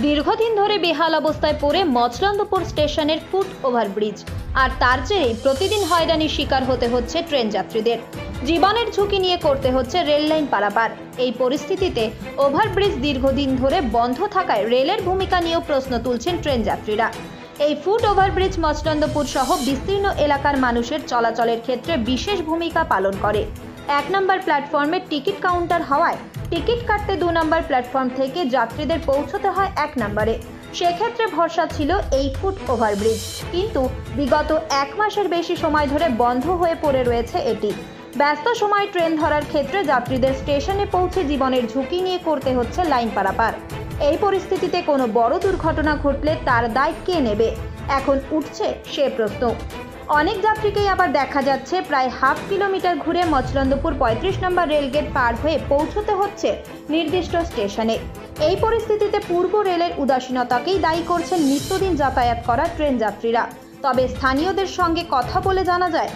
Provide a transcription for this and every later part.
দীর্ঘদিন ধরে বেহাল অবস্থায় পড়ে মচলন্দপুর স্টেশনের ফুট ওভারব্রিজ, আর তার জেরে প্রতিদিন হয়রানির শিকার হতে হচ্ছে ট্রেন যাত্রীদের। জীবনের ঝুঁকি নিয়ে করতে হচ্ছে রেল লাইন পারাপার। এই পরিস্থিতিতে ওভারব্রিজ দীর্ঘদিন ধরে বন্ধ থাকায় রেলের ভূমিকা নিয়েও প্রশ্ন তুলছেন ট্রেন যাত্রীরা। এই ফুট ওভারব্রিজ মচলন্দপুর সহ বিস্তীর্ণ এলাকার মানুষের চলাচলের ক্ষেত্রে বিশেষ ভূমিকা পালন করে। 1 নম্বর প্ল্যাটফর্মে টিকিট কাউন্টার হওয়ায় টিকিট কাটতে 2 নম্বর প্ল্যাটফর্ম থেকে যাত্রীদের পৌঁছতে হয় 1 নম্বরে। সেক্ষেত্রে ভরসা ছিল এই ফুট ওভারব্রিজ, কিন্তু বিগত 1 মাসের বেশি সময় ধরে বন্ধ হয়ে পড়ে রয়েছে এটি। ব্যস্ত সময় ট্রেন ধরার ক্ষেত্রে যাত্রীদের স্টেশনে পৌঁছে জীবনের ঝুঁকি নিয়ে করতে হচ্ছে লাইন পারাপার। এই পরিস্থিতিতে কোনো বড় দুর্ঘটনা ঘটলে তার দায় কে নেবে, এখন উঠছে সে প্রশ্ন। অনেক যাত্রীকেই আবার দেখা যাচ্ছে প্রায় হাফ কিলোমিটার ঘুরে মচলন্দপুর 35 নম্বর রেলগেট পার হয়ে পৌঁছতে হচ্ছে নির্দিষ্ট স্টেশনে। এই পরিস্থিতিতে পূর্ব রেলের উদাসীনতাকেই দায়ী করছেন নিত্যদিন যাতায়াত করা ট্রেন যাত্রীরা। তবে স্থানীয়দের সঙ্গে কথা বলে জানা যায়,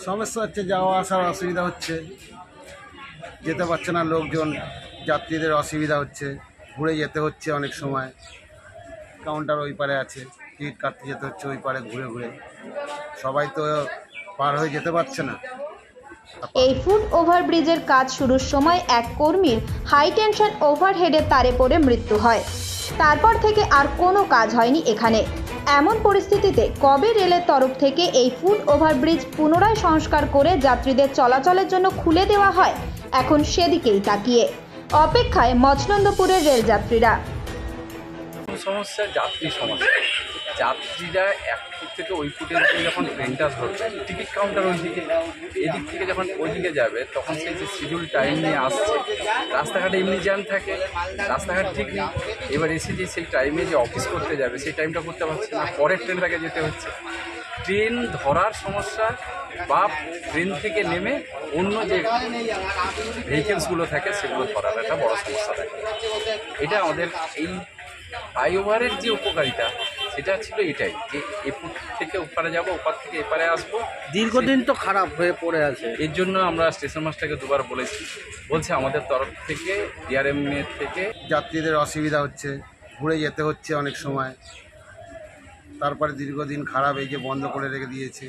সমস্যা হচ্ছে, যাওয়া আসার অসুবিধা হচ্ছে, যেতে পারছে না লোকজন, যাত্রীদের অসুবিধা হচ্ছে, ঘুরে যেতে হচ্ছে। অনেক সময় কাউন্টার ওই পারে আছে, টিকিট কাটতে যেতে হচ্ছে ওই পারে ঘুরে ঘুরে। সবাই তো পার হয়ে যেতে পারছে না। এই ফুট ওভারব্রিজের কাজ শুরুর সময় এক কর্মীর হাই টেনশন ওভারহেডের তারে পড়ে মৃত্যু হয়। তারপর থেকে আর কোনো কাজ হয়নি এখানে। এমন পরিস্থিতিতে কবে রেলের তরফ থেকে এই ফুট ওভারব্রিজ পুনরায় সংস্কার করে যাত্রীদের চলাচলের জন্য খুলে দেওয়া হয়, এখন সেদিকেই তাকিয়ে অপেক্ষায় মচলন্দপুরের রেল যাত্রীরা। সমস্যা যাত্রী সমস্যা। যাত্রীরা এক ফুট থেকে ওই ফুটের দিকে যখন ট্রেনটা ধরবে, টিকিট কাউন্টার ওইদিকে, এদিক থেকে যখন ওইদিকে যাবে, তখন সেই যে শিডিউল টাইম নিয়ে আসছে, রাস্তাঘাটে এমনি জ্যাম থাকে, রাস্তাঘাট ঠিক নেই। এবার এসে যে সেই টাইমে যে অফিস করতে যাবে, সেই টাইমটা করতে পারছে না, পরের ট্রেনটাকে যেতে হচ্ছে। ট্রেন ধরার সমস্যা বা ট্রেন থেকে নেমে অন্য যে ভেহিকেলসগুলো থাকে সেগুলো ধরার একটা বড় সমস্যা থাকে। এটা আমাদের এই ফ্লাইওভারের যে উপকারিতা, সেটা ছিল এটাই, যে এপুর থেকে ওপারে যাবো, ওপার থেকে এপারে আসবো। দীর্ঘদিন তো খারাপ হয়ে পড়ে আছে। এর জন্য আমরা স্টেশন মাস্টারকে দুবার বলছে আমাদের তরফ থেকে, ডিআরএম থেকে যাত্রীদের অসুবিধা হচ্ছে, ঘুরে যেতে হচ্ছে অনেক সময়। তারপরে দীর্ঘদিন খারাপ, এই যে বন্ধ করে রেখে দিয়েছে,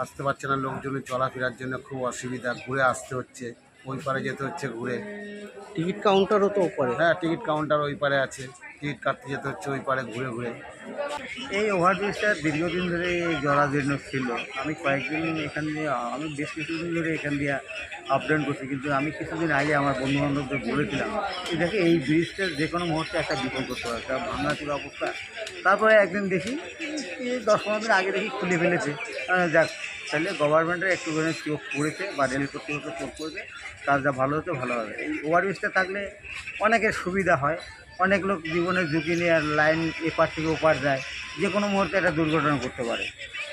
আসতে পারছে না লোকজনের, চলাফেরার জন্য খুব অসুবিধা, ঘুরে আসতে হচ্ছে, ওই পারে যেতে হচ্ছে ঘুরে। টিকিট কাউন্টারও তো ওপরে। হ্যাঁ, টিকিট কাউন্টার ওই পারে আছে, টিকিট কাটতে যেতে হচ্ছে ওই পারে ঘুরে ঘুরে। এই ওভারব্রিজটা দীর্ঘদিন ধরে জরাজীর্ণ ছিল। আমি কয়েকদিন এখান দিয়ে, আমি বেশ কিছুদিন ধরে এখান দিয়ে আপ ডাউন করছি, কিন্তু আমি কিছুদিন আগে আমার বন্ধুবান্ধবদের বলেছিলাম যে দেখে এই ব্রিজটা যে কোনো মুহূর্তে একটা বিপদ করতে পারে, একটা ভাঙাচুর অবস্থা। তারপরে একদিন দেখি 10-15 দিন আগে দেখি খুলে ফেলেছে। যাক, তাহলে গভর্নমেন্টের একটুখানি চোখ পড়েছে বা রেল কর্তৃপক্ষ চোখ পড়বে, কাজটা ভালো হতে ভালো হবে। এই ওভারব্রিজটা থাকলে অনেকের সুবিধা হয়, অনেক লোক জীবনের ঝুঁকি নিয়ে লাইন এপার থেকে ওপার যায়, যে কোনো মুহূর্তে একটা দুর্ঘটনা করতে পারে।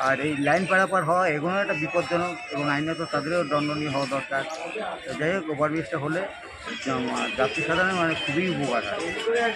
আর এই লাইন পারাপার হওয়া এগুলো একটা বিপজ্জনক, এবং আইনত তাদেরও দণ্ডনীয় হওয়া দরকার। যাই হোক, ওভারব্রিজটা হলে যাত্রী সাধারণের মানে খুবই উপকার হয়।